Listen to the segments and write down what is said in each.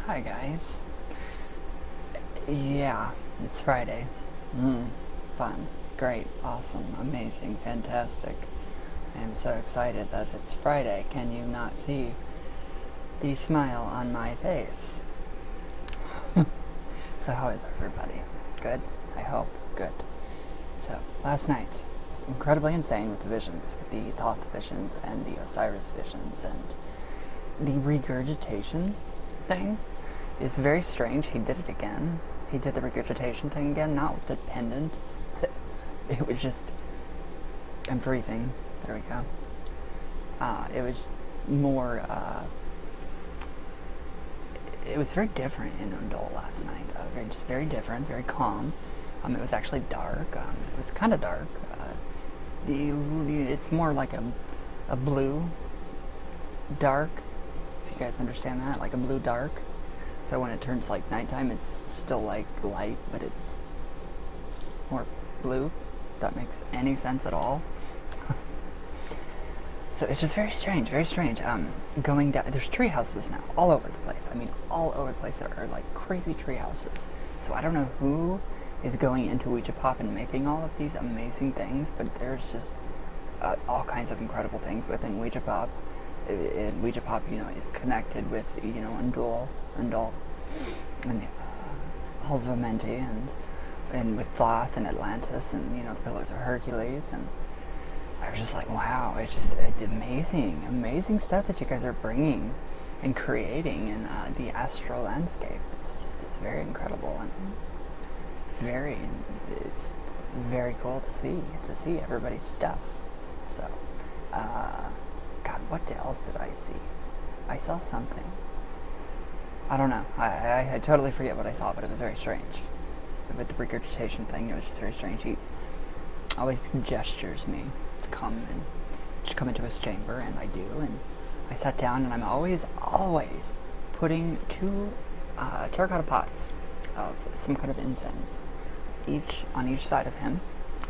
Hi guys. Yeah, it's Friday. Fun, great, awesome, amazing, fantastic. I am so excited that it's Friday. Can you not see the smile on my face? So how is everybody? Good? I hope. Good. So, last night was incredibly insane with the visions, with the Thoth visions and the Osiris visions, and the regurgitation thing is very strange. He did it again. He did the regurgitation thing again, not with the pendant. It was just, I'm freezing. There we go. It was more, it was very different in Undal last night. Just very different, very calm. It was actually dark. It was kind of dark. It's more like a blue dark, if you guys understand that, like a blue dark. So when it turns like nighttime, it's still like light, but it's more blue, if that makes any sense at all. So it's just very strange, very strange. Going down, there's tree houses now, all over the place. I mean, all over the place. There are like crazy tree houses. So I don't know who is going into Ouija Pop and making all of these amazing things, but there's just all kinds of incredible things within Ouija Pop. And Ouija Pop, is connected with, Undal, and Haus Of Ouija, and with Thoth and Atlantis, and the Pillars of Hercules, and I was just like, wow, it's just amazing stuff that you guys are bringing and creating in the astral landscape. It's very incredible, and it's very cool to see everybody's stuff. So, God, what else did I see? I saw something. I don't know. I totally forget what I saw, but it was very strange. With the regurgitation thing, it was just very strange. He always gestures me to come into his chamber, and I do. And I sat down, and I'm always putting two terracotta pots of some kind of incense, on each side of him.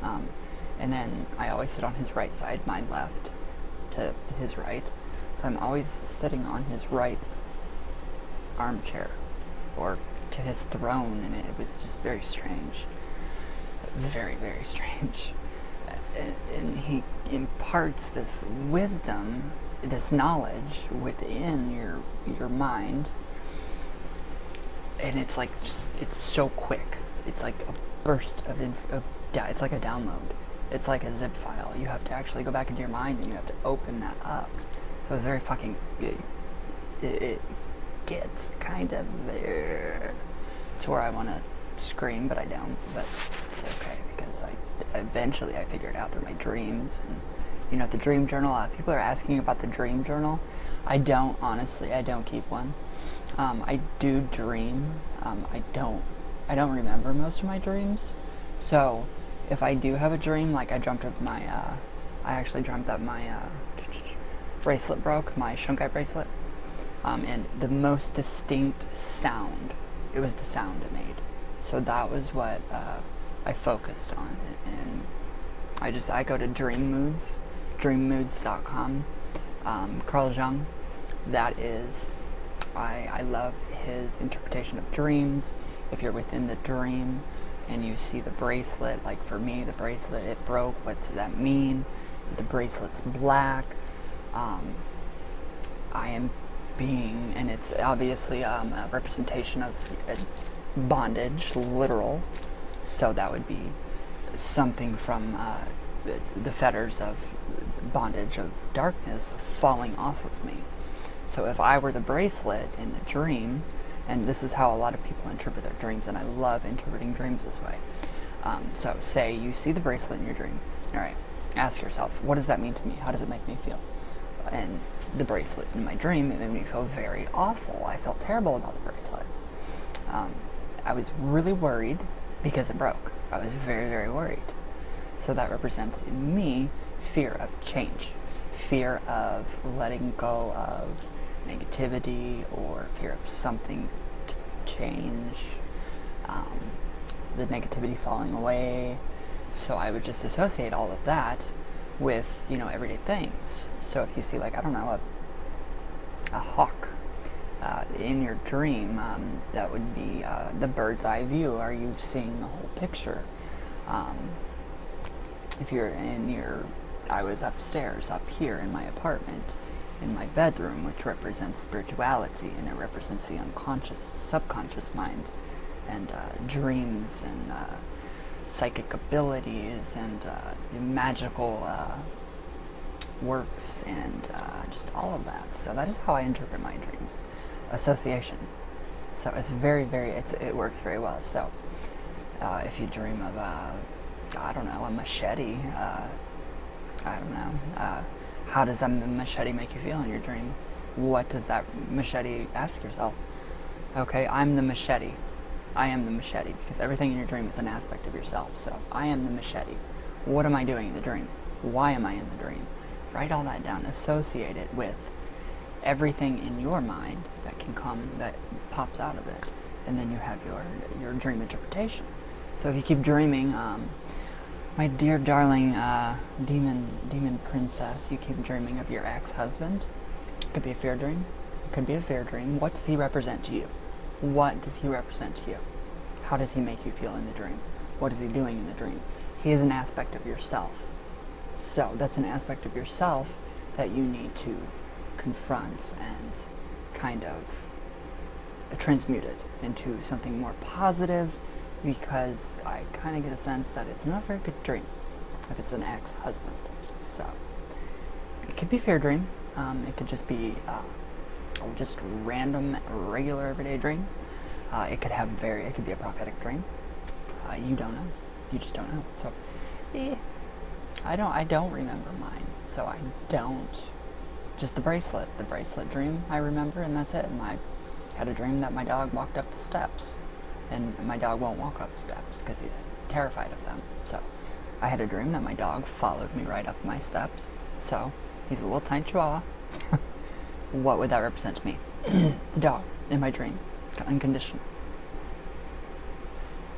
And then I always sit on his right side, my left to his right. So I'm always sitting on his right armchair, or to his throne, and it was just very strange. Very, very strange. And he imparts this wisdom, this knowledge within your mind, and it's like it's so quick. It's like a burst of it's like a download. It's like a zip file. You have to actually go back into your mind and you have to open that up. So it's very fucking. It gets kind of there to where I want to scream, but I don't. But it's okay, because eventually I figured out through my dreams, and the dream journal. People are asking about the dream journal. I don't keep one. I do dream. I don't remember most of my dreams. So if I do have a dream, like I dreamt of I actually dreamt that my bracelet broke, my shunkai bracelet. And the most distinct sound, it was the sound it made. So that was what I focused on. And I go to dreammoods.com. Carl Jung, that is, I love his interpretation of dreams. If you're within the dream and you see the bracelet, like for me, the bracelet, it broke, what does that mean? The bracelet's black. I am being, and it's obviously a representation of bondage, literal. So that would be something from the fetters of bondage of darkness falling off of me. So if I were the bracelet in the dream, and this is how a lot of people interpret their dreams, and I love interpreting dreams this way. So say you see the bracelet in your dream. All right, ask yourself, what does that mean to me? How does it make me feel? And the bracelet in my dream, it made me feel very awful. I felt terrible about the bracelet. I was really worried because it broke. I was very, very worried. So that represents in me fear of change, fear of letting go of negativity, or fear of something to change, the negativity falling away. So I would just associate all of that with, everyday things. So if you see, like, I don't know, a hawk in your dream, that would be the bird's eye view. Are you seeing the whole picture? If you're I was upstairs, up here in my apartment, in my bedroom, which represents spirituality, and it represents the unconscious, subconscious mind, and dreams, and psychic abilities, and magical works, and just all of that. So that is how I interpret my dreams. Association. So it's it works very well. So if you dream of I don't know, a machete, I don't know, how does that machete make you feel in your dream? What does that machete, ask yourself? Okay, I'm the machete. I am the machete, because everything in your dream is an aspect of yourself. So I am the machete. What am I doing in the dream? Why am I in the dream? Write all that down. Associate it with everything in your mind that can come, that pops out of it. And then you have your dream interpretation. So if you keep dreaming, my dear darling demon princess, you keep dreaming of your ex-husband. It could be a fear dream. It could be a fear dream. What does he represent to you? What does he represent to you? How does he make you feel in the dream? What is he doing in the dream? He is an aspect of yourself. So that's an aspect of yourself that you need to confront and kind of transmute it into something more positive, because I kind of get a sense that it's not a very good dream if it's an ex-husband. So it could be a fear dream. It could just be just random, regular, everyday dream. It could be a prophetic dream. You don't know. You just don't know. So I don't remember mine. So I don't. Just the bracelet dream I remember, and that's it. And I had a dream that my dog walked up the steps. And my dog won't walk up steps because he's terrified of them. So I had a dream that my dog followed me right up my steps. So he's a little tiny chihuahua. What would that represent to me? The dog in my dream. Unconditional.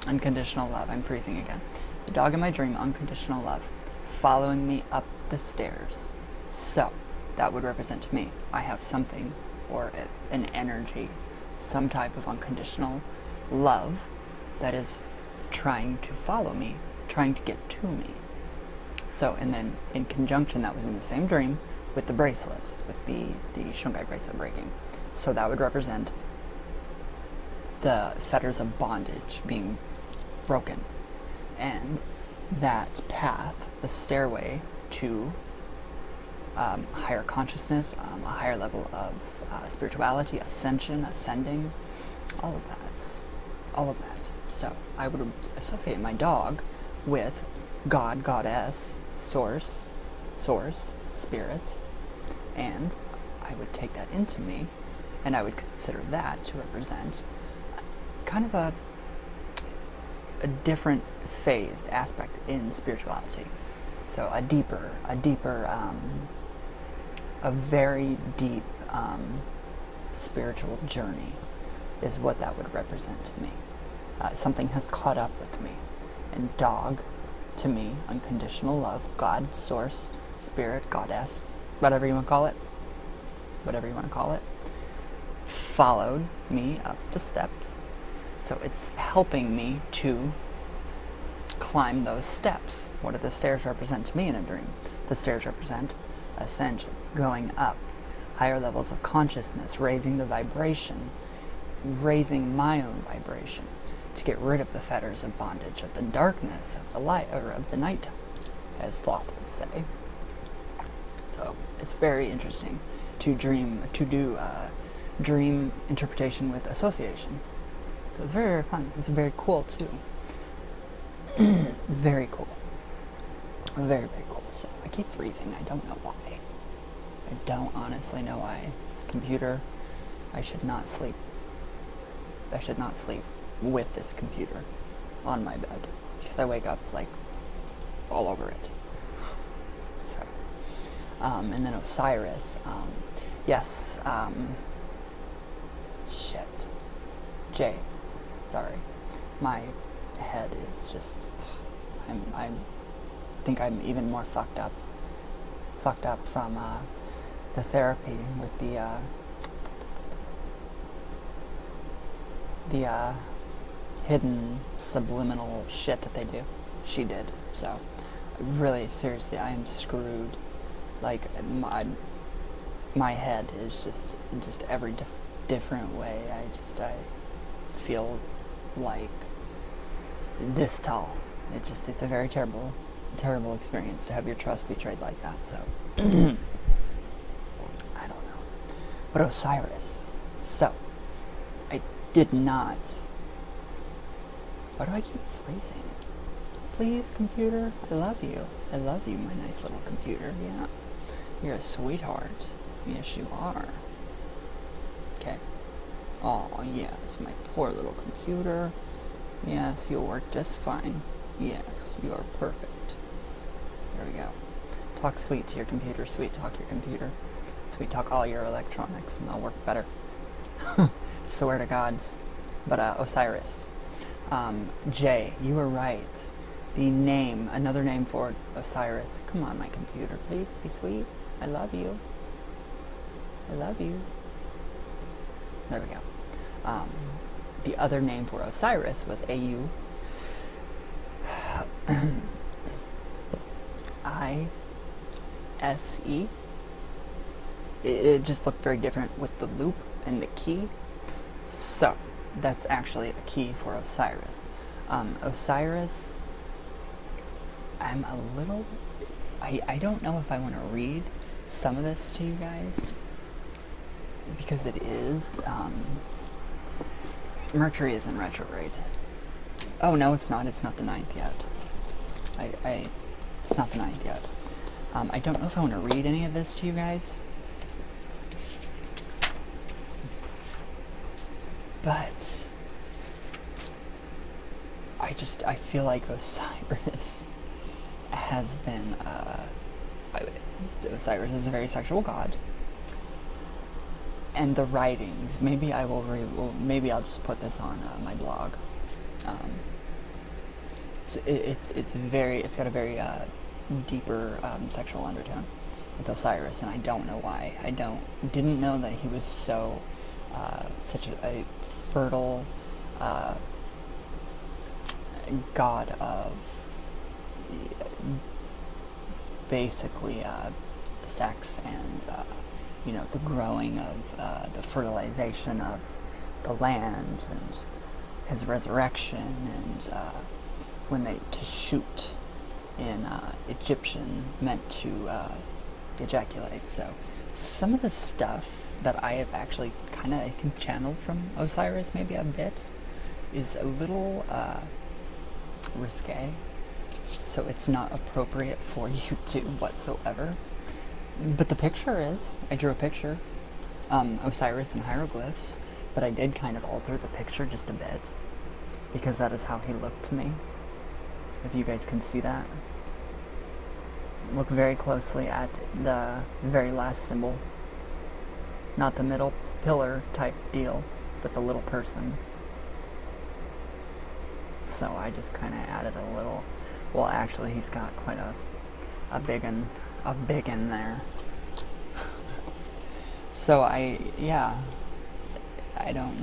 Unconditional love. I'm freezing again. The dog in my dream, unconditional love, following me up the stairs. So that would represent to me, I have something, or an energy, some type of unconditional love that is trying to follow me, trying to get to me. So, and then in conjunction, that was in the same dream with the bracelet, with the Shungai bracelet breaking. So that would represent the fetters of bondage being broken, and that path, the stairway to higher consciousness, a higher level of spirituality, ascension, ascending, all of that. So I would associate my dog with God, goddess, source, spirit, and I would take that into me, and I would consider that to represent kind of a different phase, aspect in spirituality. So a very deep spiritual journey is what that would represent to me. Something has caught up with me. And dog, to me, unconditional love, God, source, spirit, goddess, whatever you want to call it, followed me up the steps. So it's helping me to climb those steps. What do the stairs represent to me in a dream? The stairs represent ascension, going up, higher levels of consciousness, raising the vibration, raising my own vibration to get rid of the fetters of bondage, of the darkness, of the light, or of the night, as Thoth would say. So it's very interesting to do dream interpretation with association. So it's very, very fun. It's very cool too. Very cool. Very, very cool. So I keep freezing. I don't know why. I don't honestly know why. This computer, I should not sleep. I should not sleep with this computer on my bed, because I wake up like all over it. So, and then Osiris. Yes. Shit. Jay. Sorry. My head is just. I think I'm even more fucked up from the therapy with the the hidden subliminal shit that they do. She did. So, really, seriously, I am screwed. Like, my head is just every different way. I feel like this tall. It's a very terrible experience to have your trust betrayed like that. So, I don't know. But Osiris. So, I did not. Why do I keep freezing? Please, computer. I love you. I love you, my nice little computer. Yeah. You're a sweetheart. Yes, you are. Okay. Oh, yes, my poor little computer. Yes, you'll work just fine. Yes, you are perfect. There we go. Talk sweet to your computer. Sweet talk your computer. Sweet talk all your electronics, and they'll work better. Swear to gods. But Osiris. Jay, you were right. The name, another name for Osiris. Come on, my computer, please be sweet. I love you. I love you. There we go. The other name for Osiris was A-U. I-S-E. It just looked very different with the loop and the key. So, that's actually a key for Osiris. Osiris, I'm a little... I don't know if I want to read some of this to you guys, because it is... Mercury is in retrograde. Oh, no, it's not. It's not the 9th yet. It's not the 9th yet. I don't know if I want to read any of this to you guys. But I feel like Osiris has been, Osiris is a very sexual god. And the writings, maybe maybe I'll just put this on my blog. So it's got a very deeper sexual undertone with Osiris, and I don't know why. Didn't know that he was so such a fertile god of basically sex and the growing of the fertilization of the land and his resurrection and when to shoot in Egyptian meant to ejaculate. So some of the stuff that I have actually kind of, I think, channeled from Osiris maybe a bit is a little risque, so it's not appropriate for YouTube whatsoever. But the picture is, I drew a picture, Osiris in hieroglyphs, but I did kind of alter the picture just a bit, because that is how he looked to me, if you guys can see that. Look very closely at the very last symbol, not the middle pillar type deal, but the little person. So I just kind of added a little, well, actually he's got quite a big in there. So I don't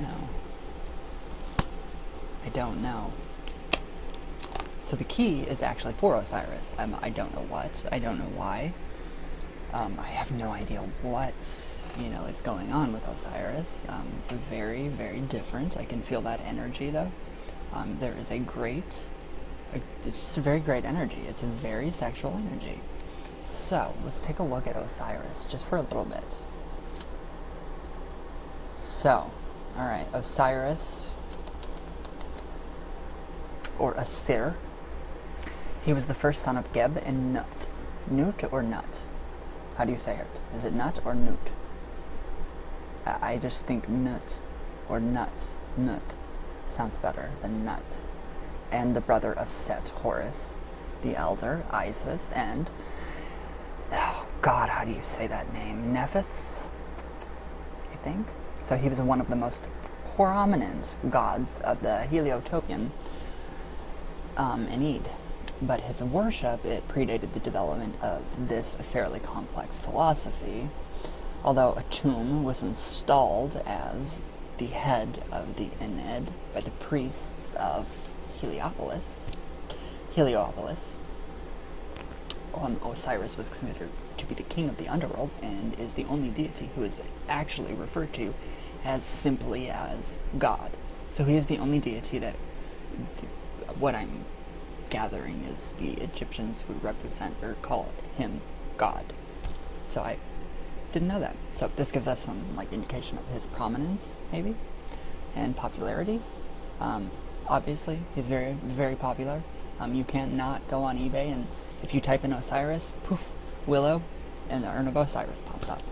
know. So the key is actually for Osiris. I don't know what. I don't know why. I have no idea what, is going on with Osiris. It's a very, very different. I can feel that energy, though. There is it's just a very great energy. It's a very sexual energy. So, let's take a look at Osiris, just for a little bit. So, alright, Osiris, or Asir. He was the first son of Geb and Nut. Nut or Nut? How do you say it? Is it Nut or Nut? I just think Nut or Nut. Nut sounds better than Nut. And the brother of Set, Horus, the elder, Isis, and... oh God, how do you say that name? Nephthys, I think. So he was one of the most prominent gods of the Heliotopian Ennead. But his worship, it predated the development of this fairly complex philosophy, although a tomb was installed as the head of the Ennead by the priests of Heliopolis. Osiris was considered to be the king of the underworld and is the only deity who is actually referred to as simply as God. So he is the only deity that, what I'm gathering, is the Egyptians would represent or call him God. So I didn't know that. So this gives us some indication of his prominence, maybe, and popularity. Obviously, he's very, very popular. You cannot go on eBay and if you type in Osiris, poof, willow, and the urn of Osiris pops up.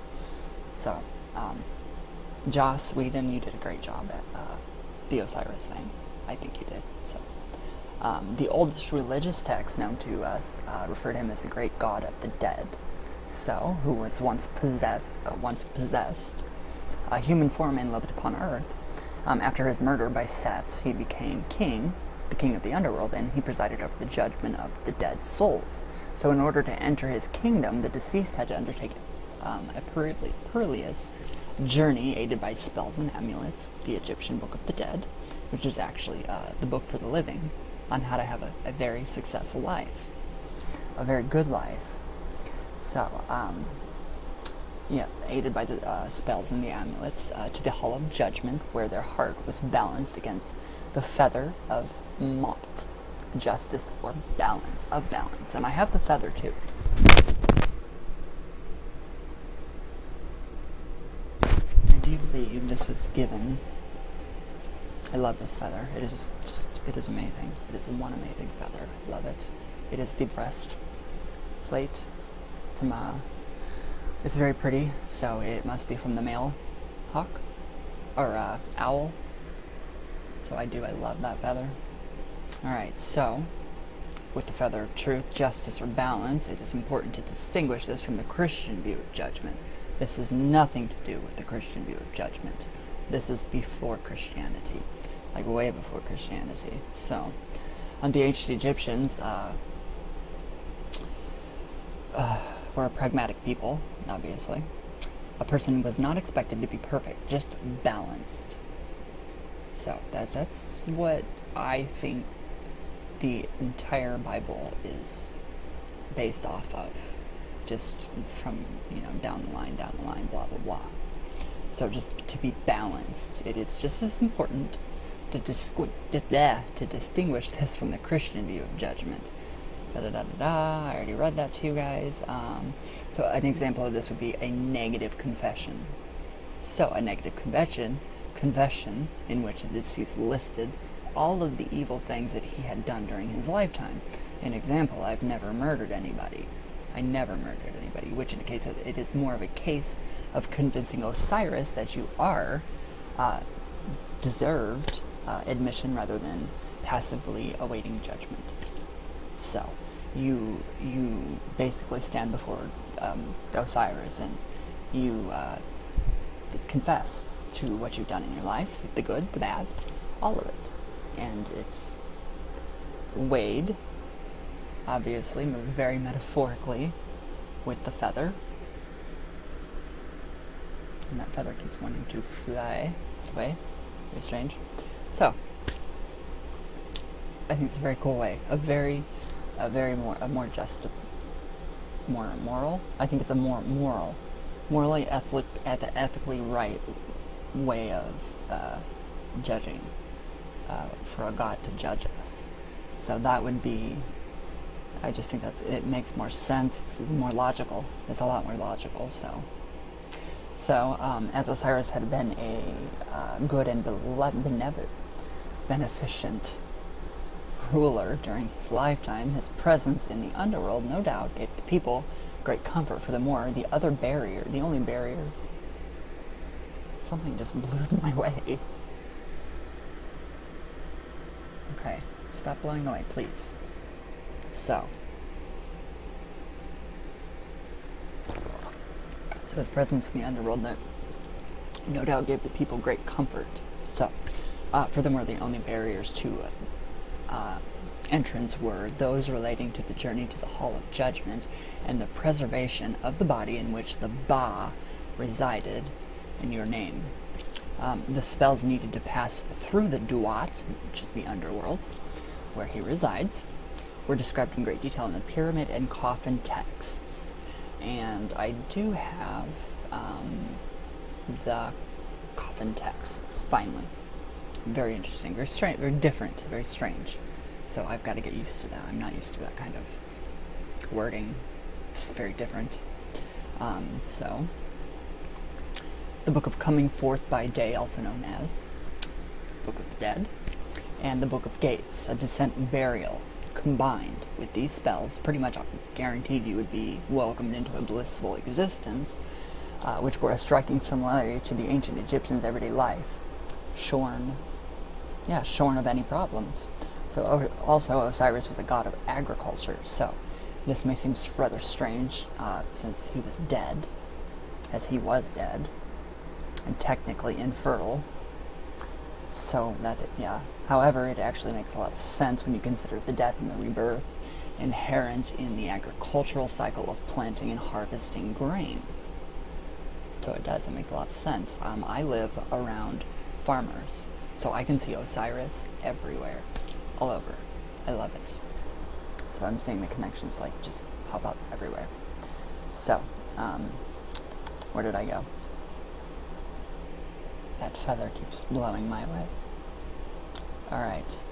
So, Joss Whedon, you did a great job at the Osiris thing. I think you did. So, the oldest religious text known to us refer to him as the great god of the dead. So, who was once possessed a human form and lived upon earth. After his murder by Set, he became king, the king of the underworld, and he presided over the judgment of the dead souls. So in order to enter his kingdom, the deceased had to undertake a perilous journey aided by spells and amulets, the Egyptian Book of the Dead, which is actually the book for the living, on how to have a very successful life, a very good life. So, aided by the spells and the amulets, to the Hall of Judgment, where their heart was balanced against the feather of Mot, justice or balance, of balance. And I have the feather too. I do believe this was given. I love this feather. It is amazing. It is one amazing feather. I love it. It is the breastplate from it's very pretty, so it must be from the male hawk or owl. So I love that feather. Alright, so with the feather of truth, justice, or balance, it is important to distinguish this from the Christian view of judgment. This has nothing to do with the Christian view of judgment. This is before Christianity, way before Christianity. So, the ancient Egyptians were a pragmatic people, obviously. A person was not expected to be perfect, just balanced. So that's what I think the entire Bible is based off of, just from, down the line, blah, blah, blah. So just to be balanced, it is just as important to distinguish this from the Christian view of judgment. I already read that to you guys. So an example of this would be a negative confession. So a negative confession in which the deceased listed all of the evil things that he had done during his lifetime. An example, I've never murdered anybody. I never murdered anybody, which indicates that it is more of a case of convincing Osiris that you are deserved admission rather than passively awaiting judgment. So you basically stand before Osiris and you confess to what you've done in your life, the good, the bad, all of it. And it's weighed, obviously, very metaphorically, with the feather. And that feather keeps wanting to fly away. Very strange. So, I think it's a very cool way. More just, more moral. I think it's a more moral, morally ethically right way of judging, for a God to judge us. So that would be, I just think it makes more sense. It's more logical. It's a lot more logical. So as Osiris had been a good and beneficent ruler during his lifetime, his presence in the underworld no doubt gave the people great comfort. Furthermore, the only barrier, something just blew my way. Okay, stop blowing away, please. So his presence in the underworld no doubt gave the people great comfort. So, furthermore, the only barriers to entrance were those relating to the journey to the Hall of Judgment and the preservation of the body in which the Ba resided in your name. The spells needed to pass through the Duat, which is the underworld, where he resides, were described in great detail in the pyramid and coffin texts. And I do have the coffin texts, finally. Very interesting, very strange, very different, very strange. So I've got to get used to that. I'm not used to that kind of wording. It's very different. So, the Book of Coming Forth by Day, also known as Book of the Dead, and the Book of Gates, a descent and burial. Combined with these spells, pretty much guaranteed you would be welcomed into a blissful existence, which bore a striking similarity to the ancient Egyptians' everyday life, shorn of any problems. So also Osiris was a god of agriculture, so this may seem rather strange, since he was dead, as he was dead, and technically infertile. So however, it actually makes a lot of sense when you consider the death and the rebirth inherent in the agricultural cycle of planting and harvesting grain. So it makes a lot of sense. I live around farmers, so I can see Osiris everywhere, all over. I love it. So I'm seeing the connections just pop up everywhere. So, where did I go? That feather keeps blowing my way. Alright.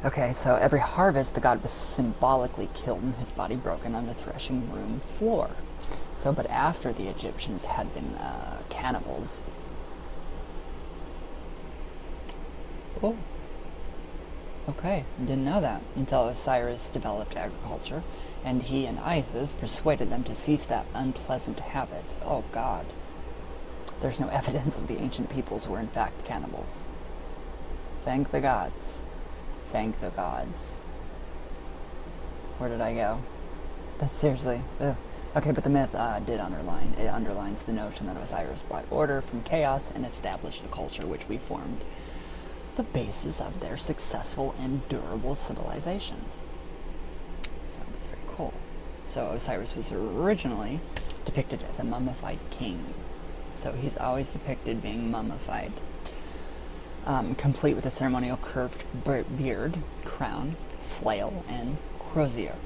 Okay, so every harvest, the god was symbolically killed and his body broken on the threshing room floor. So, but after the Egyptians had been cannibals. Oh. Okay, I didn't know that until Osiris developed agriculture, and he and Isis persuaded them to cease that unpleasant habit. Oh God. There's no evidence of the ancient peoples were in fact cannibals. Thank the gods. Thank the gods. Where did I go? That's seriously... Ugh. Okay, but the myth underlines the notion that Osiris brought order from chaos and established the culture which we formed the basis of their successful and durable civilization. So that's very cool. So Osiris was originally depicted as a mummified king. So he's always depicted being mummified, complete with a ceremonial curved beard, crown, flail, and crozier.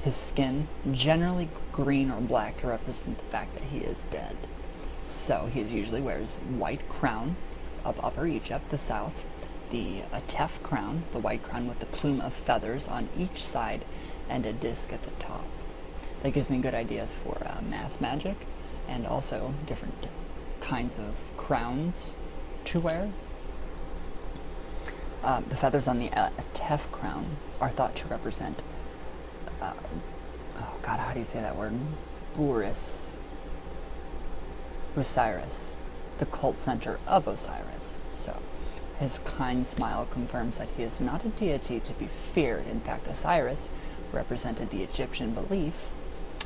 His skin, generally green or black, to represent the fact that he is dead. So he usually wears white crown of Upper Egypt, the south, the Thoth crown, the white crown with the plume of feathers on each side, and a disc at the top. That gives me good ideas for mass magic, and also different kinds of crowns to wear. The feathers on the Thoth crown are thought to represent, oh God, how do you say that word? Osiris, the cult center of Osiris. So, his kind smile confirms that he is not a deity to be feared. In fact, Osiris represented the Egyptian belief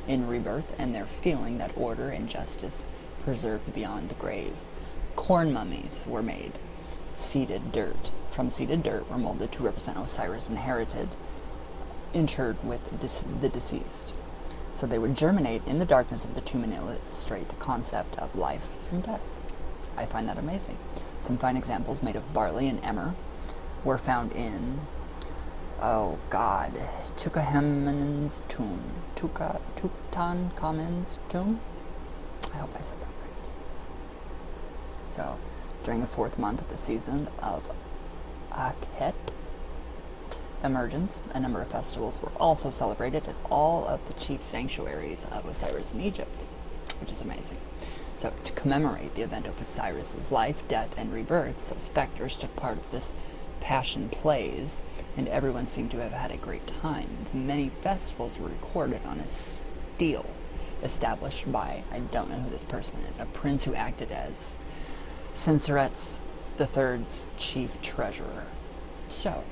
in rebirth and their feeling that order and justice preserved beyond the grave. Corn mummies were made. From seeded dirt were molded to represent Osiris interred with the deceased. So they would germinate in the darkness of the tomb and illustrate the concept of life from death. I find that amazing. Some fine examples made of barley and emmer were found in, oh God, Tutankhamun's tomb. Tutankhamun's tomb? I hope I said that right. So, during the 4th month of the season of Akhet emergence, a number of festivals were also celebrated at all of the chief sanctuaries of Osiris in Egypt, which is amazing. So, to commemorate the event of Osiris's life, death, and rebirth, so specters took part of this passion plays, and everyone seemed to have had a great time. Many festivals were recorded on a stele established by, I don't know who this person is, a prince who acted as Senusret III's chief treasurer. So,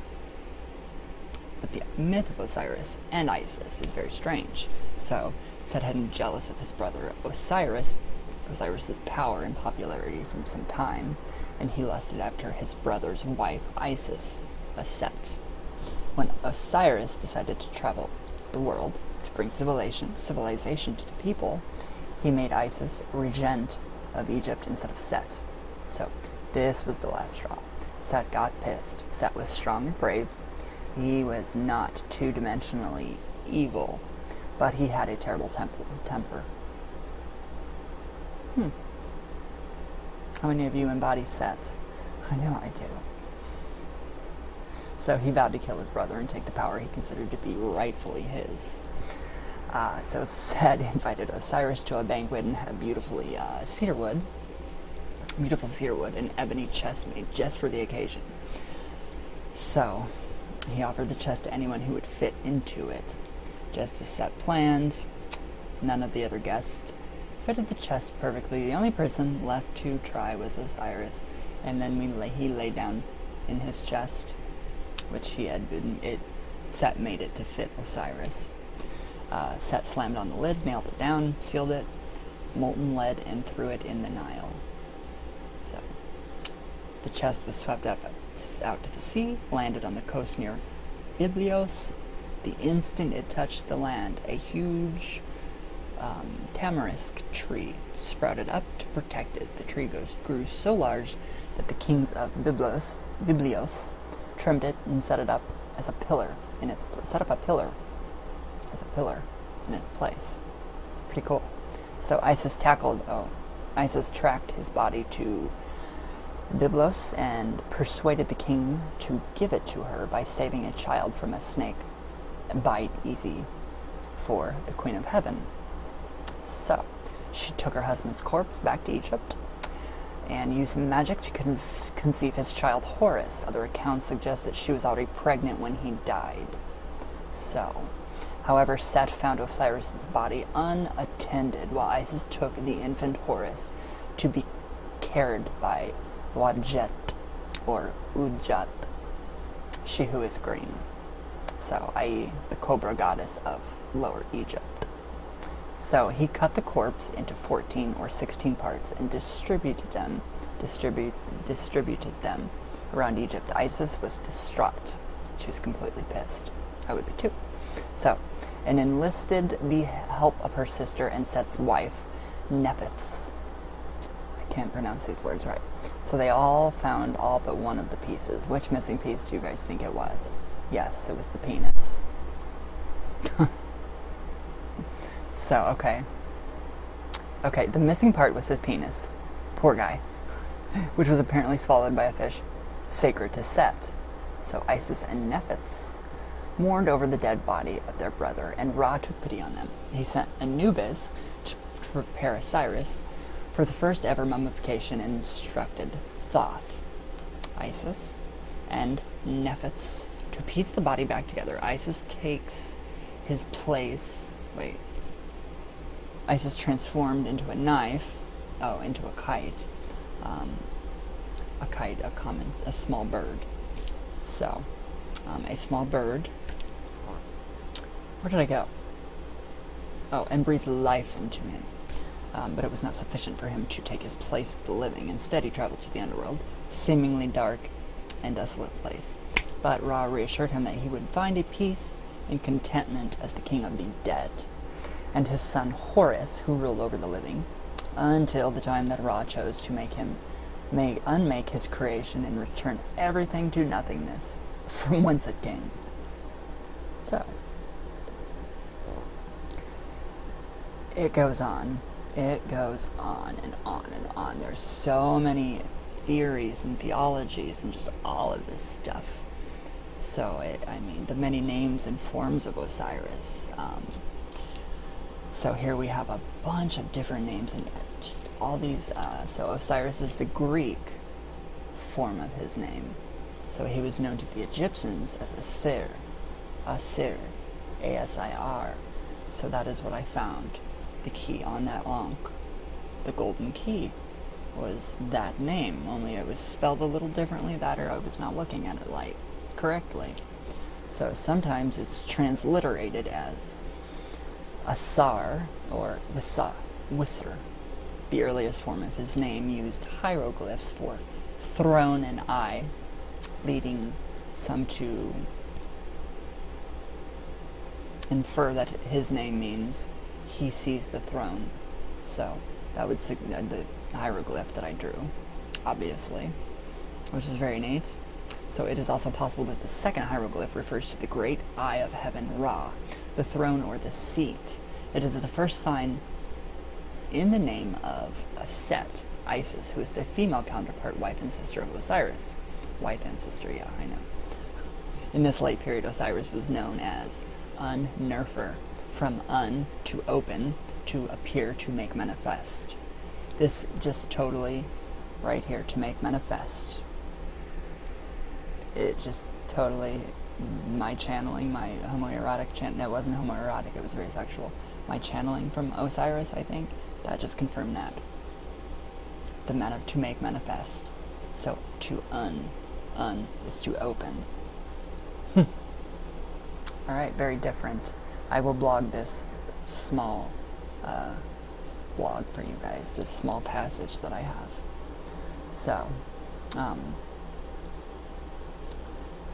but the myth of Osiris and Isis is very strange. So, Set had been jealous of his brother Osiris's power and popularity from some time, and he lusted after his brother's wife Isis, a Set. When Osiris decided to travel the world to bring civilization to the people, he made Isis regent of Egypt instead of Set. So this was the last straw. Set got pissed. Set was strong and brave. He was not two-dimensionally evil, but he had a terrible temper. How many of you embody Set? I know I do. So he vowed to kill his brother and take the power he considered to be rightfully his. So Set invited Osiris to a banquet and had a beautiful cedar wood, and ebony chest made just for the occasion. So he offered the chest to anyone who would fit into it. Just as Set planned, none of the other guests fitted the chest perfectly. The only person left to try was Osiris, and then he lay down in his chest, which Set made it to fit Osiris. Set slammed on the lid, nailed it down, sealed it, molten lead, and threw it in the Nile. So the chest was swept out to the sea, landed on the coast near Biblios. The instant it touched the land, a huge tamarisk tree sprouted up to protect it. The tree grew so large that the kings of Biblios trimmed it and set up a pillar in its place. It's pretty cool. So Isis tracked his body to Byblos and persuaded the king to give it to her by saving a child from a snake bite, easy for the Queen of Heaven. So she took her husband's corpse back to Egypt and used magic to conceive his child Horus. Other accounts suggest that she was already pregnant when he died. So, however, Set found Osiris's body unattended while Isis took the infant Horus to be carried by Wadjet or Udjat, she who is green. So, i.e. the cobra goddess of Lower Egypt. So he cut the corpse into 14 or 16 parts and distributed them around Egypt. Isis was distraught. She was completely pissed. I would be too. So, and enlisted the help of her sister and Set's wife, Nephthys. I can't pronounce these words right. So they all found all but one of the pieces. Which missing piece do you guys think it was? Yes, it was the penis. So, okay, the missing part was his penis. Poor guy. Which was apparently swallowed by a fish sacred to Set. So Isis and Nephthys mourned over the dead body of their brother, and Ra took pity on them. He sent Anubis to prepare Osiris for the first ever mummification and instructed Thoth, Isis, and Nephthys to piece the body back together. Isis takes his place. Isis transformed into a knife, into a kite, a small bird. So, a small bird. Where did I go? And breathed life into him. But it was not sufficient for him to take his place with the living. Instead, he traveled to the underworld, seemingly dark and desolate place. But Ra reassured him that he would find a peace and contentment as the king of the dead, and his son Horus, who ruled over the living, until the time that Ra chose to unmake his creation and return everything to nothingness from whence it came. So, it goes on. It goes on and on and on. There's so many theories and theologies and just all of this stuff. So, the many names and forms of Osiris. So here we have a bunch of different names and just all these. So Osiris is the Greek form of his name. So he was known to the Egyptians as Asir, A-S-I-R. So that is what I found. The key on that Ankh, the golden key, was that name, only it was spelled a little differently, that or I was not looking at it correctly. So sometimes it's transliterated as Asar or Wisser. The earliest form of his name used hieroglyphs for throne and eye, leading some to infer that his name means he sees the throne. So that would the hieroglyph that I drew obviously, which is very neat. So it is also possible that the second hieroglyph refers to the great eye of heaven, Ra, the throne or the seat. It is the first sign in the name of Set, Isis, who is the female counterpart, wife and sister of Osiris. Wife and sister, yeah, I know. In this late period, Osiris was known as Un-Nerfer, from un, to open, to appear, to make manifest. This just totally, right here, to make manifest. It just totally, my channeling, my homoerotic chant, no, it wasn't homoerotic, it was very sexual. My channeling from Osiris, I think, that just confirmed that. To make manifest. So, to un is to open. Alright, very different. I will blog this small blog for you guys, this small passage that I have. So,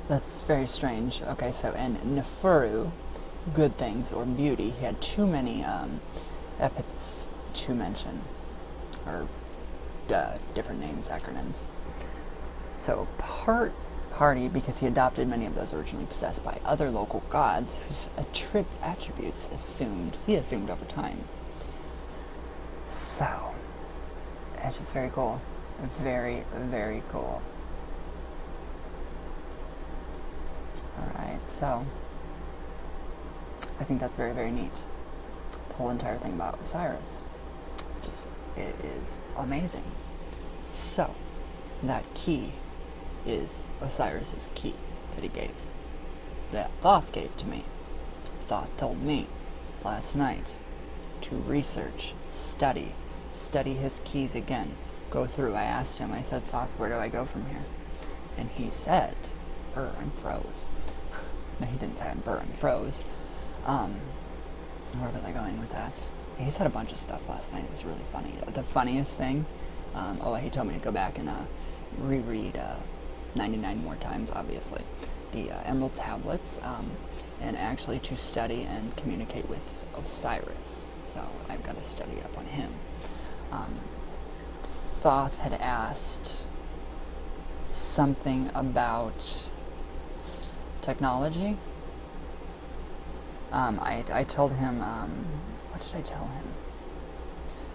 that's very strange. Okay, so in Neferu, good things or beauty, he had too many epithets to mention, or different names, acronyms. So party, because he adopted many of those originally possessed by other local gods whose attributes he assumed over time. So, it's just very cool. Very, very cool. Alright, so I think that's very, very neat. The whole entire thing about Osiris. It is amazing. So, that key is Osiris's key that he gave. That Thoth gave to me. Thoth told me last night to research, study his keys again. Go through. I asked him, I said, Thoth, where do I go from here? And he said, I'm froze. No, he didn't say I'm froze. Where was I going with that? He said a bunch of stuff last night. It was really funny. The funniest thing, he told me to go back and reread 99 more times, obviously, the Emerald Tablets, and actually to study and communicate with Osiris. So I've got to study up on him. Thoth had asked something about technology. I told him, what did I tell him?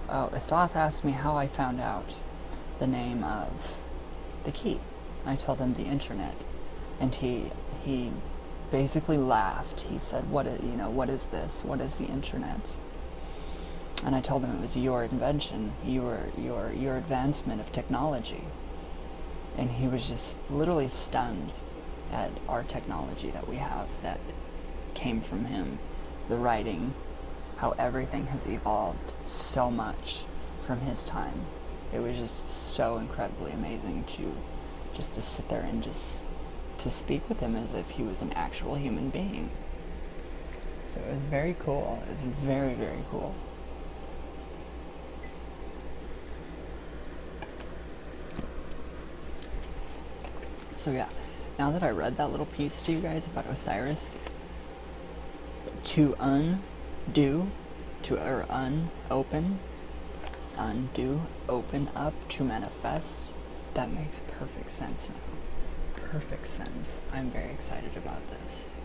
Oh, Thoth asked me how I found out the name of the key. I told him the internet, and he basically laughed. He said, what is this? What is the internet? And I told him it was your invention, your advancement of technology. And he was just literally stunned at our technology that we have that came from him, the writing, how everything has evolved so much from his time. It was just so incredibly amazing to sit there and just to speak with him as if he was an actual human being. So it was very cool. It was very, very cool. So yeah, now that I read that little piece to you guys about Osiris, to undo, open up, to manifest, that makes perfect sense now. Perfect sense. I'm very excited about this.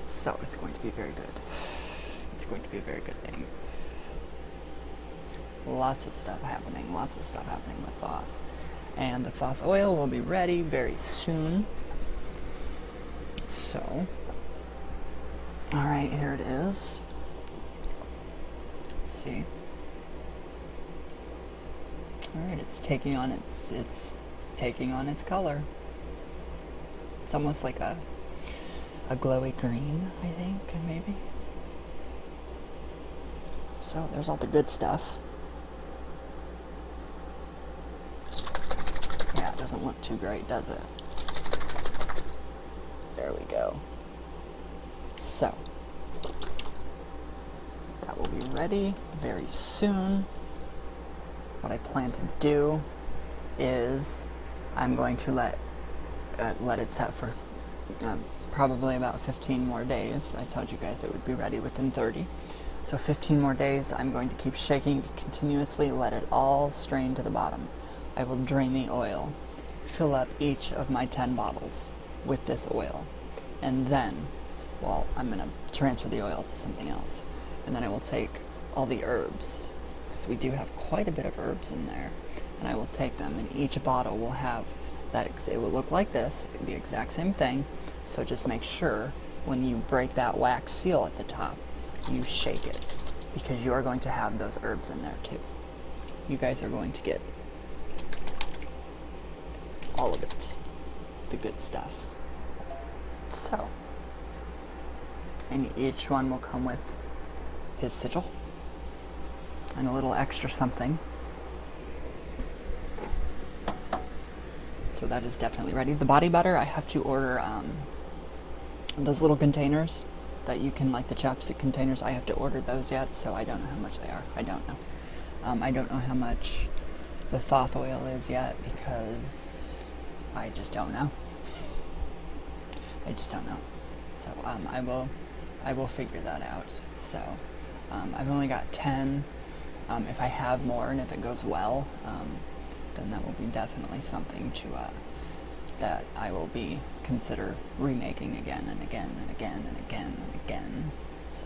So it's going to be very good. It's going to be a very good thing. Lots of stuff happening with Thoth. And the Thoth oil will be ready very soon. So, alright, here it is. Let's see. Alright, it's taking on its color. It's almost like a glowy green, I think, maybe. So there's all the good stuff. Yeah, it doesn't look too great, does it? There we go. So, that will be ready very soon. What I plan to do is I'm going to let it set for probably about 15 more days. I told you guys it would be ready within 30. So 15 more days, I'm going to keep shaking it continuously, let it all strain to the bottom. I will drain the oil, fill up each of my 10 bottles with this oil, and then, well, I'm going to transfer the oil to something else. And then I will take all the herbs, because we do have quite a bit of herbs in there, and I will take them, and each bottle will have that, it will look like this, the exact same thing. So just make sure when you break that wax seal at the top, you shake it, because you are going to have those herbs in there too. You guys are going to get all of it, the good stuff. So, and each one will come with his sigil and a little extra something. So that is definitely ready. The body butter, I have to order those little containers that you can, like the chapstick containers, I have to order those yet, so I don't know how much they are. I don't know. I don't know how much the Thoth oil is yet, because I just don't know. I just don't know. So I will figure that out. So I've only got 10. If I have more and if it goes well, then that will be definitely something to that I will be consider remaking again and again and again and again and again. So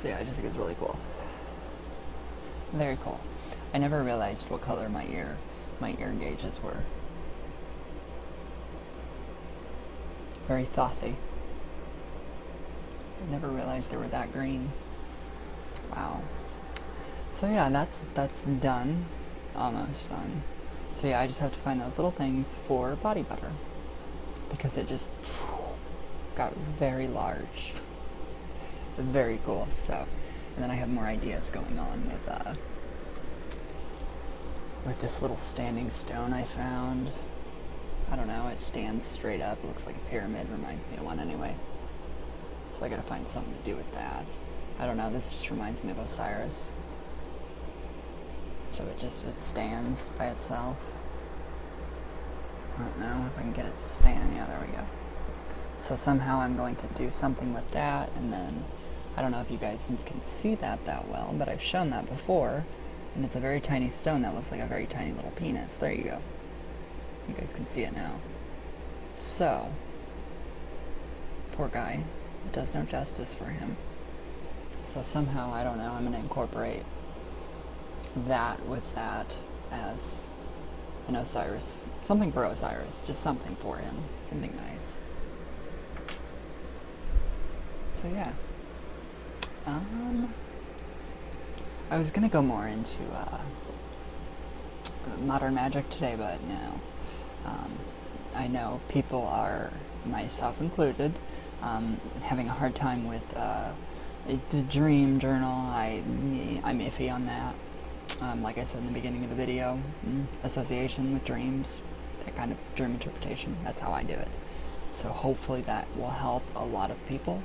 yeah, I just think it's really cool. Very cool. I never realized what color my ear gauges were. Very Thothy. I never realized they were that green. Wow. So yeah, that's done. Almost done. So yeah, I just have to find those little things for body butter, because it just got very large. Very cool. So, and then I have more ideas going on with this little standing stone I found. I don't know, it stands straight up, it looks like a pyramid, reminds me of one anyway. So I gotta find something to do with that. I don't know, this just reminds me of Osiris. So it stands by itself. I don't know if I can get it to stand. Yeah, there we go. So somehow I'm going to do something with that, and then I don't know if you guys can see that well, but I've shown that before, and it's a very tiny stone that looks like a very tiny little penis. There you go. You guys can see it now. So, poor guy. It does no justice for him. So somehow, I don't know, I'm going to incorporate that with that as an Osiris. Something for Osiris. Just something for him. Something nice. So yeah. I was going to go more into modern magic today, but no. I know people are, myself included, having a hard time with the dream journal. I'm iffy on that. Like I said in the beginning of the video, association with dreams, that kind of dream interpretation, that's how I do it. So hopefully that will help a lot of people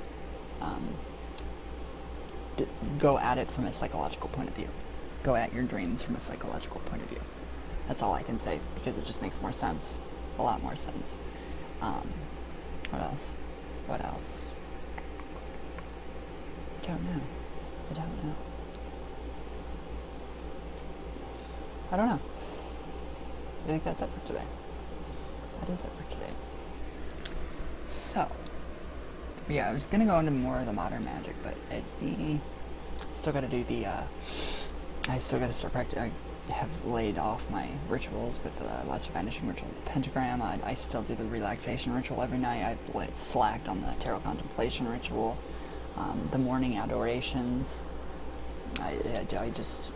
go at it from a psychological point of view. Go at your dreams from a psychological point of view. That's all I can say, because it just makes more sense. A lot more sense. What else? What else? I don't know. I don't know. I don't know. I think that's it for today. That is it for today. So, yeah, I was gonna go into more of the modern magic, but still gotta do the, I still gotta start practicing. I have laid off my rituals with the Lesser Vanishing Ritual, the Pentagram. I still do the Relaxation Ritual every night. I've slacked on the Tarot Contemplation Ritual, the Morning Adorations. I just,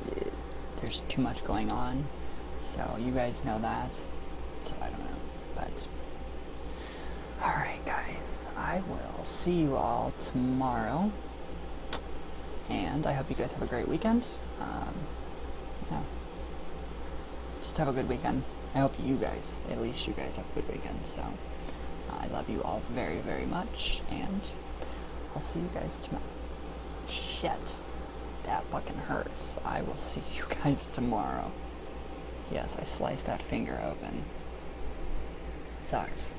there's too much going on, so you guys know that, so I don't know, but alright guys, I will see you all tomorrow, and I hope you guys have a great weekend. Yeah, just have a good weekend. I hope you guys, at least you guys, have a good weekend. So I love you all very, very much, and I'll see you guys tomorrow. Shit, that fucking hurts. I will see you guys tomorrow. Yes, I sliced that finger open. Sucks.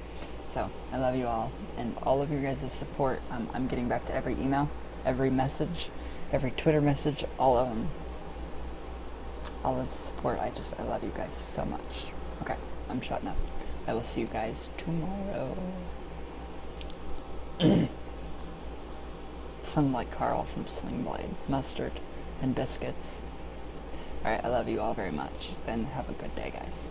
So I love you all, and all of your guys' support. I'm getting back to every email, every message, every Twitter message, all of them. All of the support. I love you guys so much. Okay, I'm shutting up. I will see you guys tomorrow. Sound like Carl from Sling Blade. Mustard and biscuits. Alright, I love you all very much, and have a good day, guys.